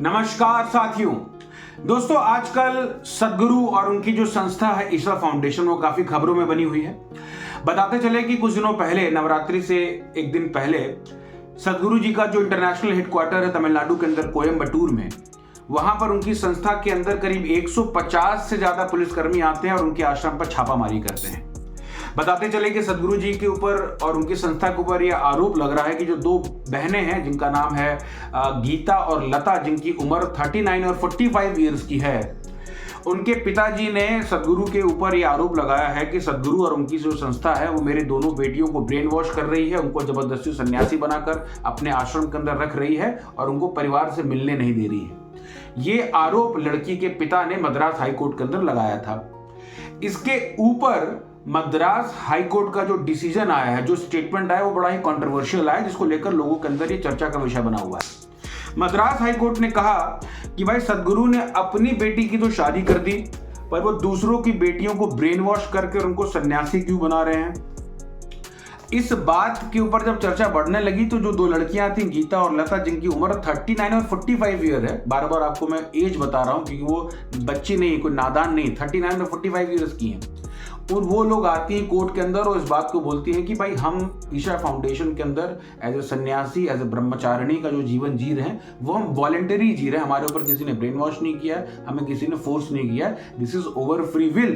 नमस्कार साथियों। दोस्तों, आजकल सदगुरु और उनकी जो संस्था है ईशा फाउंडेशन वो काफी खबरों में बनी हुई है। बताते चले कि कुछ दिनों पहले, नवरात्रि से एक दिन पहले, सदगुरु जी का जो इंटरनेशनल हेडक्वार्टर है तमिलनाडु के अंदर कोयम्बटूर में, वहां पर उनकी संस्था के अंदर करीब 150 से ज्यादा पुलिसकर्मी आते हैं और उनके आश्रम पर छापामारी करते हैं। बताते चले कि सदगुरु जी के ऊपर और उनकी संस्था के ऊपर यह आरोप लग रहा है कि जो दो बहनें हैं जिनका नाम है गीता और लता, जिनकी उम्र 39 और 45 ईयर्स की है, उनके पिताजी ने सदगुरु के ऊपर यह आरोप लगाया है कि सदगुरु और उनकी जो संस्था है वो मेरे दोनों बेटियों को ब्रेन वॉश कर रही है, उनको जबरदस्ती सन्यासी बनाकर अपने आश्रम के अंदर रख रही है और उनको परिवार से मिलने नहीं दे रही है। ये आरोप लड़की के पिता ने मद्रास हाईकोर्ट के अंदर लगाया था। इसके ऊपर मद्रास हाईकोर्ट का जो डिसीजन आया है, जो स्टेटमेंट आया, वो बड़ा ही कंट्रोवर्शियल आया, जिसको लेकर लोगों के अंदर ये चर्चा का विषय बना हुआ है। मद्रास हाईकोर्ट ने कहा कि भाई सदगुरु ने अपनी बेटी की तो शादी कर दी, पर वो दूसरों की बेटियों को ब्रेन वॉश करके उनको सन्यासी क्यों बना रहे हैं। इस बात के ऊपर जब चर्चा बढ़ने लगी तो जो दो लड़कियां थी गीता और लता, जिनकी उम्र 39 और 45 ईयर है, बार बार आपको मैं एज बता रहा हूं क्योंकि वो बच्ची नहीं, कोई नादान नहीं, 39 और 45 ईयर्स की हैं, और वो लोग आती हैं कोर्ट के अंदर और इस बात को बोलती हैं कि भाई हम ईशा फाउंडेशन के अंदर एज ए सन्यासी, एज ए ब्रह्मचारिणी का जो जीवन जी रहे हैं वो हम वॉलंटरी जी रहे हैं, हमारे ऊपर किसी ने ब्रेन वॉश नहीं किया है, हमें किसी ने फोर्स नहीं किया है, this is over free will.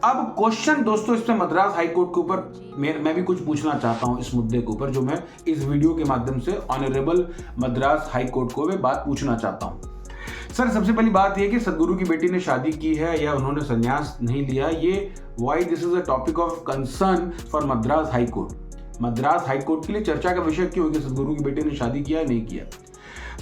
अब क्वेश्चन दोस्तों, इसमें मद्रास हाईकोर्ट के ऊपर मैं भी कुछ पूछना चाहता हूं इस मुद्दे के ऊपर, जो मैं इस वीडियो के माध्यम से ऑनरेबल मद्रास हाईकोर्ट को मैं बात पूछना चाहता हूं। सर, सबसे पहली बात यह कि सदगुरु की बेटी ने शादी की है या उन्होंने संन्यास नहीं लिया, ये why this is a topic of concern for Madras high court. Madras high court के लिए चर्चा का विषय क्यों है कि सदगुरु की बेटी ने शादी किया या नहीं किया।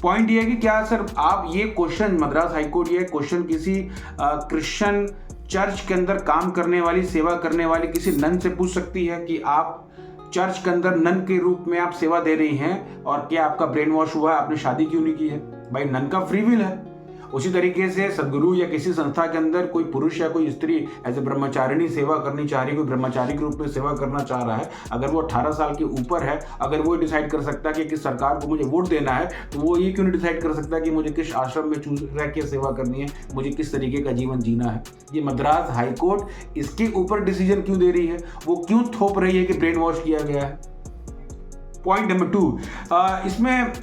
पॉइंट ये है कि क्या सर आप ये क्वेश्चन, मद्रास हाईकोर्ट ये क्वेश्चन किसी क्रिश्चियन चर्च के अंदर काम करने वाली, सेवा करने वाली किसी नन से पूछ सकती है कि आप चर्च के अंदर नन के रूप में आप सेवा दे रही हैं और क्या आपका ब्रेन वॉश हुआ है, आपने शादी क्यों नहीं की है। भाई नन का फ्री विल है। उसी तरीके से सदगुरु या किसी संस्था के अंदर कोई पुरुष या कोई स्त्री एज ए ब्रह्मचारिणी सेवा करनी चाह रही है, कोई ब्रह्मचारी के रूप में सेवा करना चाह रहा है, अगर वो 18 साल के ऊपर है, अगर वो डिसाइड कर सकता है कि किस सरकार को मुझे वोट देना है, तो वो ये क्यों नहीं डिसाइड कर सकता कि मुझे किस आश्रम में रह के सेवा करनी है, मुझे किस तरीके का जीवन जीना है। ये मद्रास हाईकोर्ट इसके ऊपर डिसीजन क्यों दे रही है, वो क्यों थोप रही है कि ब्रेन वॉश किया गया है। पॉइंट नंबर 2, इसमें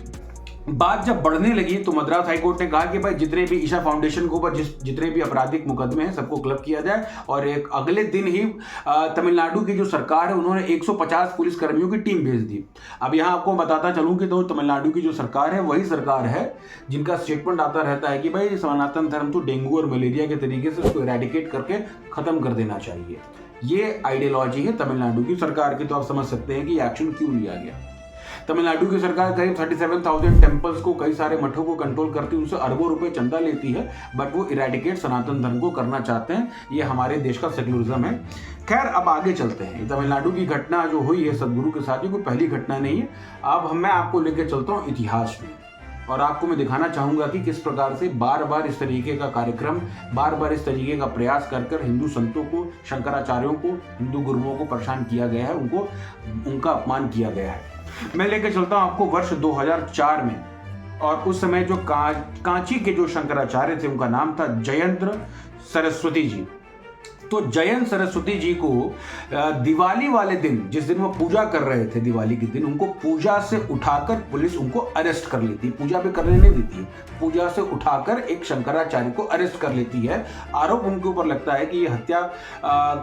बात जब बढ़ने लगी तो मद्रास हाईकोर्ट ने कहा कि भाई जितने भी ईशा फाउंडेशन के ऊपर जितने भी आपराधिक मुकदमे हैं सबको क्लब किया जाए, और एक अगले दिन ही तमिलनाडु की जो सरकार है उन्होंने 150 पुलिसकर्मियों की टीम भेज दी। अब यहाँ आपको बताता चलूँ कि तो तमिलनाडु की जो सरकार है वही सरकार है जिनका स्टेटमेंट आता रहता है कि भाई सनातन धर्म तो डेंगू और मलेरिया के तरीके से उसको इरेडिकेट करके खत्म कर देना चाहिए। ये आइडियोलॉजी है तमिलनाडु की सरकार की, तो आप समझ सकते हैं कि एक्शन क्यों लिया गया। तमिलनाडु की सरकार करीब 37,000 टेम्पल्स को, कई सारे मठों को कंट्रोल करती है, उनसे अरबों रुपए चंदा लेती है, बट वो इरेडिकेट सनातन धर्म को करना चाहते हैं। ये हमारे देश का सेक्युलरिज्म है। खैर, अब आगे चलते हैं। तमिलनाडु की घटना जो हुई है सदगुरु के साथ, ये कोई पहली घटना नहीं है। अब मैं आपको लेकर चलता हूँ इतिहास में और आपको मैं दिखाना चाहूंगा कि किस प्रकार से बार बार इस तरीके का कार्यक्रम, बार बार इस तरीके का प्रयास कर हिंदू संतों को, शंकराचार्यों को, हिंदू गुरुओं को परेशान किया गया है, उनका अपमान किया गया है। मैं लेकर चलता हूं आपको वर्ष 2004 में, और उस समय जो कांची के जो शंकराचार्य थे उनका नाम था जयेंद्र सरस्वती जी। तो जयंत सरस्वती जी को दिवाली वाले दिन, जिस दिन वो पूजा कर रहे थे, दिवाली के दिन उनको पूजा से उठाकर पुलिस उनको अरेस्ट कर लेती है। पूजा भी करने नहीं देती है, पूजा से उठाकर एक शंकराचार्य को अरेस्ट कर लेती है। आरोप उनके ऊपर लगता है कि ये हत्या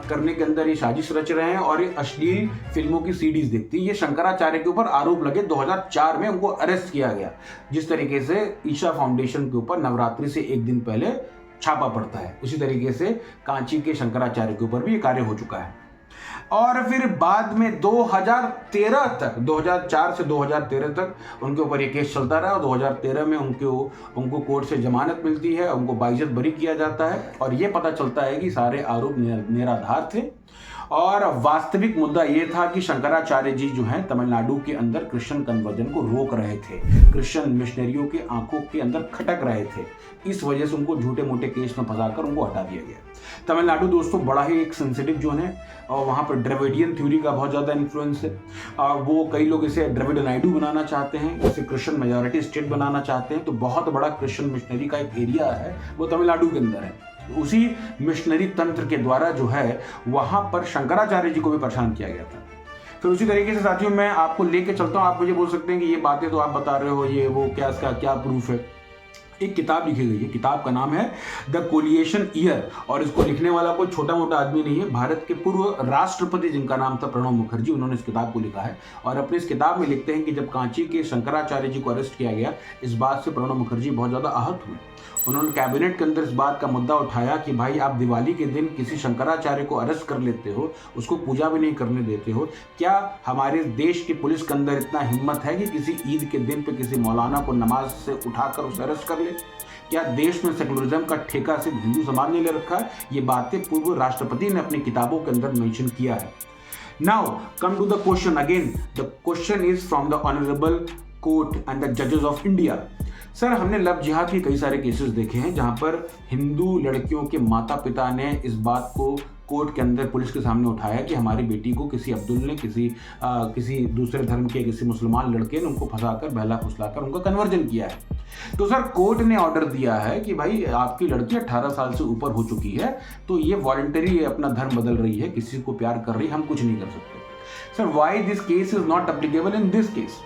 करने के अंदर ये साजिश रच रहे हैं और ये अश्लील फिल्मों की सीडीज देखती है। ये शंकराचार्य के ऊपर आरोप लगे, 2004 में उनको अरेस्ट किया गया। जिस तरीके से ईशा फाउंडेशन के ऊपर नवरात्रि से एक दिन पहले छापा पड़ता है, उसी तरीके से कांची के शंकराचार्य के ऊपर भी ये कार्य हो चुका है। और फिर बाद में 2013 तक, 2004 से 2013 तक उनके ऊपर ये केस चलता रहा और 2013 में उनको कोर्ट से जमानत मिलती है, उनको बाइज्जत बरी किया जाता है और ये पता चलता है कि सारे आरोप निराधार थे और वास्तविक मुद्दा ये था कि शंकराचार्य जी जो हैं तमिलनाडु के अंदर क्रिश्चियन कन्वर्जन को रोक रहे थे, क्रिश्चियन मिशनरियों के आंखों के अंदर खटक रहे थे। इस वजह से उनको झूठे मोटे केस में फंसाकर उनको हटा दिया गया। तमिलनाडु दोस्तों बड़ा ही एक सेंसिटिव जोन है और वहाँ पर द्रविडियन थ्योरी का बहुत ज़्यादा इन्फ्लुएंस है। वो कई लोग इसे द्रविडनाइडू बनाना चाहते हैं, इसे क्रिश्चियन मेजॉरिटी स्टेट बनाना चाहते हैं। तो बहुत बड़ा क्रिश्चियन मिशनरी का एक एरिया है वो तमिलनाडु के अंदर है। उसी मिशनरी तंत्र के द्वारा जो है वहाँ पर शंकराचार्य जी को भी परेशान किया गया था। फिर उसी तरीके से साथियों मैं आपको लेके चलता हूँ। आप मुझे बोल सकते हैं कि ये बातें तो आप बता रहे हो, ये वो, क्या इसका क्या प्रूफ है। एक किताब लिखी गई है, किताब का नाम है द कोलिएशन ईयर और इसको लिखने वाला कोई छोटा मोटा आदमी नहीं है, भारत के पूर्व राष्ट्रपति जिनका नाम था प्रणब मुखर्जी, उन्होंने इस किताब को लिखा है। और अपने इस किताब में लिखते हैं कि जब कांची के शंकराचार्य जी को अरेस्ट किया गया, इस बात से प्रणब मुखर्जी बहुत ज़्यादा आहत हुए। उन्होंने कैबिनेट के अंदर इस बात का मुद्दा उठाया कि भाई आप दिवाली के दिन किसी शंकराचार्य को अरेस्ट कर लेते हो, उसको पूजा भी नहीं करने देते हो। क्या हमारे देश की पुलिस के अंदर इतना हिम्मत है कि किसी ईद के दिन पे किसी मौलाना को नमाज से उठाकर उसे अरेस्ट कर ले? क्या देश में सेकुलरिज्म का ठेका सिर्फ हिंदू समाज ने ले रखा है? ये बातें पूर्व राष्ट्रपति ने अपनी किताबों के अंदर मेंशन किया है। Now come to the question again. The question is from the honourable court and the जजेस ऑफ इंडिया। सर, हमने लव जिहाद के कई सारे केसेस देखे हैं जहां पर हिंदू लड़कियों के माता पिता ने इस बात को कोर्ट के अंदर पुलिस के सामने उठाया कि हमारी बेटी को किसी अब्दुल ने किसी दूसरे धर्म के किसी मुसलमान लड़के ने उनको फंसाकर बहला फुसलाकर उनका कन्वर्जन किया है। तो सर कोर्ट ने ऑर्डर दिया है कि भाई आपकी लड़की 18 साल से ऊपर हो चुकी है, तो ये वॉलंटरी अपना धर्म बदल रही है, किसी को प्यार कर रही है, हम कुछ नहीं कर सकते। Sir why this case is not applicable in this case?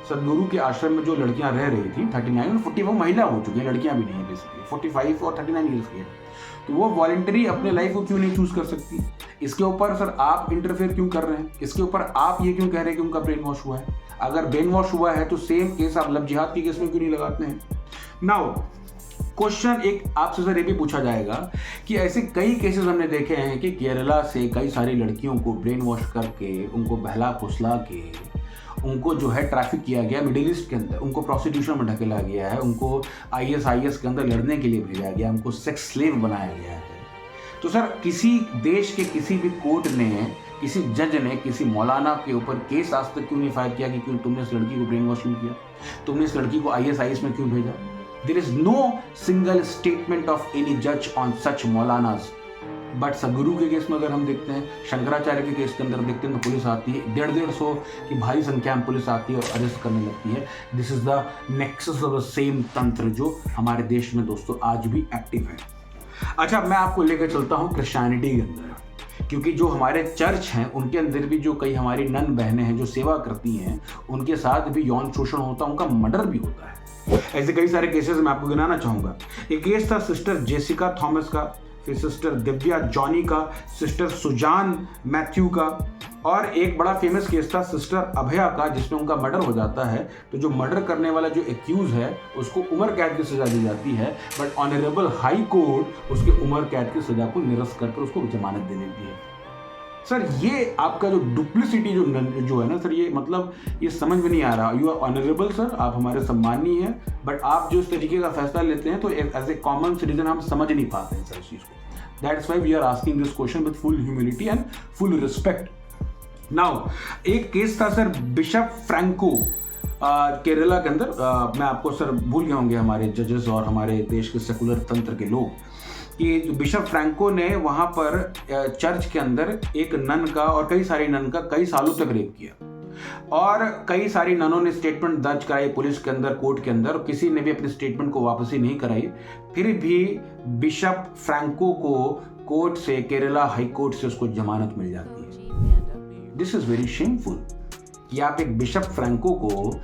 सदगुरु के आश्रम में जो लड़कियां रह रही थी 39 और 40, वो महिला हो चुकी है, लड़कियां भी नहीं है, बेसिकली 45 और 39 ईयर्स की है। तो वो वॉलंटरी अपने लाइफ को क्यों नहीं चूज कर सकती? इसके ऊपर सर आप इंटरफेयर क्यों कर रहे हैं? इसके ऊपर आप ये क्यों कह रहे हैं कि उनका ब्रेन वॉश हुआ है? अगर ब्रेन वॉश हुआ है तो सेम केस आप लव जिहाद के केस में क्यों नहीं लगाते हैं? नाउ क्वेश्चन एक आपसे सर ये भी पूछा जाएगा कि ऐसे कई केसेस हमने देखे हैं कि केरला से कई सारी लड़कियों को ब्रेन वॉश करके, उनको बहला फुसला के, उनको जो है ट्रैफिक किया गया मिडिल ईस्ट के अंदर, उनको प्रोस्टिट्यूशन में ढकेला गया है, उनको ISIS के अंदर लड़ने के लिए भेजा गया, उनको सेक्स स्लेव बनाया गया है। तो सर किसी देश के किसी भी कोर्ट ने, किसी जज ने किसी मौलाना के ऊपर केस आज तक क्यों नहीं फाइल किया कि क्यों तुमने इस लड़की को ब्रेन वॉश क्यों किया, तुमने इस लड़की को ISIS में क्यों भेजा? There is no single statement of any जज ऑन सच मौलानाज। बट सदगुरु के केस में अगर हम देखते हैं, शंकराचार्य के केस के अंदर देखते हैं तो पुलिस आती है, 150 की भारी संख्या में पुलिस आती है और अरेस्ट करने लगती है। This is the nexus of the same तंत्र जो हमारे देश में दोस्तों आज भी एक्टिव है। अच्छा, मैं आपको लेकर चलता हूँ क्रिश्चियनिटी के अंदर, क्योंकि जो हमारे चर्च हैं उनके अंदर भी जो कई हमारी नन बहनें हैं जो सेवा करती हैं, उनके साथ भी यौन शोषण होता है, उनका मर्डर भी होता है। ऐसे कई सारे केसेस मैं आपको गिनाना चाहूँगा। एक केस था सिस्टर जेसिका थॉमस का, फिर सिस्टर दिव्या जॉनी का, सिस्टर सुजान मैथ्यू का, और एक बड़ा फेमस केस था सिस्टर अभया का जिसमें उनका मर्डर हो जाता है। तो जो मर्डर करने वाला जो एक्यूज है उसको उम्र कैद की सजा दी जाती है, बट ऑनरेबल हाई कोर्ट उसके उम्र कैद की सजा को निरस्त करके उसको जमानत दे देती है। सर ये आपका जो डुप्लिसिटी जो है ना सर, ये मतलब ये समझ में नहीं आ रहा। यू आर ऑनरेबल सर, आप हमारे सम्माननीय हैं, बट आप जो इस तरीके का फैसला लेते हैं तो एज ए कॉमन सिटीजन हम समझ नहीं पाते हैं सर इस चीज़ को। That's why we are asking this question with full humility and full respect. Now एक केस था सर बिशप फ्रैंको केरला के अंदर। मैं आपको सर भूल गए होंगे हमारे जजेस और हमारे देश के सेकुलर तंत्र के लोग कि बिशप फ्रैंको ने वहाँ पर चर्च के अंदर एक नन का और कई सारी नन का कई सालों तक रेप किया, और कई सारी ननों ने स्टेटमेंट दर्ज कराई पुलिस के अंदर, कोर्ट के अंदर, और किसी ने भी अपनी स्टेटमेंट को वापसी नहीं कराई। फिर भी बिशप फ्रैंको को कोर्ट से, केरला हाई कोर्ट से उसको जमानत मिल जाती है। दिस इज वेरी शेमफुल कि आप एक बिशप फ्रैंको को,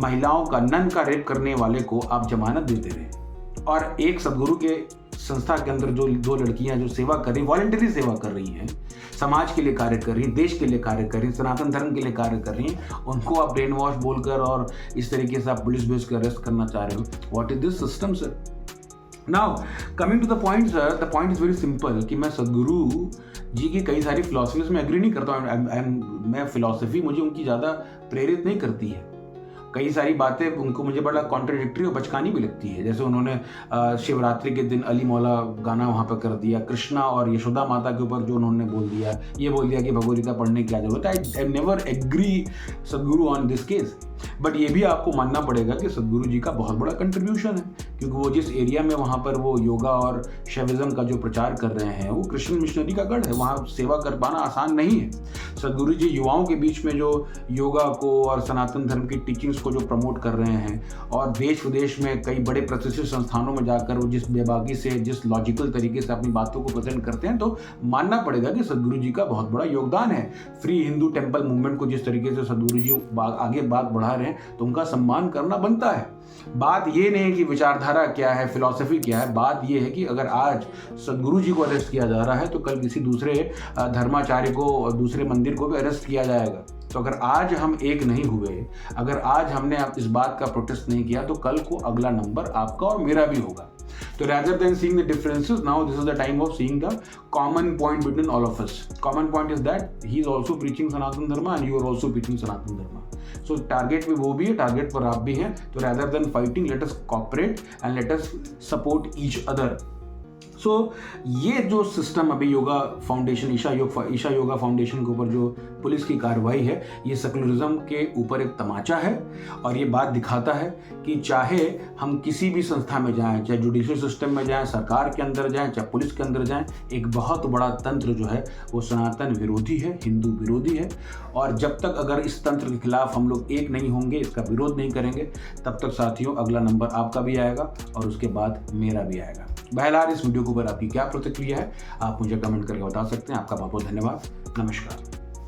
महिलाओं का, नन का रेप करने वाले को आप जमानत देते रहे, और एक सदगुरु के संस्था के अंदर जो 2 लड़कियां जो सेवा कर रही, वॉलंटरी सेवा कर रही हैं, समाज के लिए कार्य कर रही हैं, देश के लिए कार्य कर रही हैं, सनातन धर्म के लिए कार्य कर रही हैं, उनको आप ब्रेन वॉश बोलकर और इस तरीके से आप पुलिस भेज कर अरेस्ट करना चाह रहे हो। What is this system sir? Now coming to the point sir, the point is very simple कि मैं सदगुरु जी की कई सारी फिलॉसफीज में एग्री नहीं करता हूँ। मैं फिलॉसफी मुझे उनकी ज़्यादा प्रेरित नहीं करती है। कई सारी बातें उनको मुझे बड़ा कॉन्ट्रडिक्टरी और बचकानी भी लगती है। जैसे उन्होंने शिवरात्रि के दिन अली मौला गाना वहाँ पर कर दिया, कृष्णा और यशोदा माता के ऊपर जो उन्होंने बोल दिया, ये बोल दिया कि भगवद गीता पढ़ने की क्या जरूरत है। आई नेवर एग्री सदगुरु ऑन दिस केस, बट ये भी आपको मानना पड़ेगा कि सदगुरु जी का बहुत बड़ा कंट्रीब्यूशन है, क्योंकि वो जिस एरिया में वहाँ पर वो योगा और शैविज्म का जो प्रचार कर रहे हैं वो क्रिश्चियन मिशनरी का गढ़ है, वहाँ सेवा कर पाना आसान नहीं है। सदगुरु जी युवाओं के बीच में जो योगा को और सनातन धर्म की टीचिंग्स को जो प्रमोट कर रहे हैं और देश विदेश में कई बड़े प्रतिष्ठित संस्थानों में जाकर वो जिस बेबाकी से, जिस लॉजिकल तरीके से अपनी बातों को प्रेजेंट करते हैं, तो मानना पड़ेगा कि सदगुरु जी का बहुत बड़ा योगदान है। फ्री हिंदू टेम्पल मूवमेंट को जिस तरीके से सदगुरु जी आगे बात बढ़ा रहे हैं तो उनका सम्मान करना बनता है। बात ये नहीं है कि विचारधारा क्या है, फिलॉसफी क्या है, बात ये है कि अगर आज सदगुरु जी को अरेस्ट किया जा रहा है तो कल किसी दूसरे धर्माचार्य को, दूसरे मंदिर को भी अरेस्ट किया जाएगा। तो अगर आज हम एक नहीं हुए, अगर आज हमने इस बात का प्रोटेस्ट नहीं किया, तो कल को अगला नंबर आपका और मेरा भी होगा। So rather than seeing the differences, now this is the time of seeing the common point between all of us. Common point is that he is also preaching Sanatan Dharma and you are also preaching Sanatan Dharma. So target भी वो भी है, target पर आप भी हैं। तो rather than fighting, let us cooperate and let us support each other. सो ये जो सिस्टम अभी योगा फाउंडेशन, ईशा योगा फाउंडेशन के ऊपर जो पुलिस की कार्रवाई है, ये सेकुलरिज्म के ऊपर एक तमाचा है और ये बात दिखाता है कि चाहे हम किसी भी संस्था में जाएं, चाहे जुडिशियल सिस्टम में जाएं, सरकार के अंदर जाएं, चाहे पुलिस के अंदर जाएं, एक बहुत बड़ा तंत्र जो है वो सनातन विरोधी है, हिंदू विरोधी है। और जब तक अगर इस तंत्र के खिलाफ हम लोग एक नहीं होंगे, इसका विरोध नहीं करेंगे, तब तक साथियों अगला नंबर आपका भी आएगा और उसके बाद मेरा भी आएगा। बहरहाल इस वीडियो के ऊपर आपकी क्या प्रतिक्रिया है, आप मुझे कमेंट करके बता सकते हैं। आपका बहुत बहुत धन्यवाद। नमस्कार।